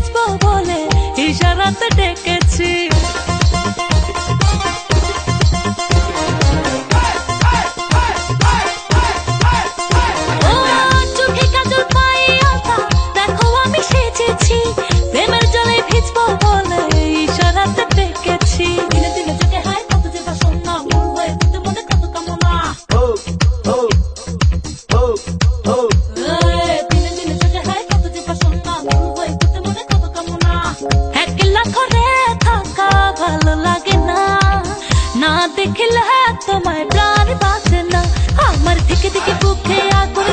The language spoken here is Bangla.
ভিজবো বলে ইশারাতে ডেকেছি। চোখে কাজল পায়ে আলতা, দেখো আমি সেজেছি, প্রেমের জলে ভিজবো বলে ইশারাতে ডেকেছি। দিনে দিনে চোখে হায় কত যে বাসনা, মন হয়ে যেতে মনে কত কামনা। দিনে দিনে চোখে হায় কত যে বাসনা, মন হয়ে যেতে মনে কত কামনা। একলা ঘরে থাকা ভালো লাগে না, না দেখলে তোমায় প্রাণ বাঁচে না। আমার থেকে থেকে বুকে আগুন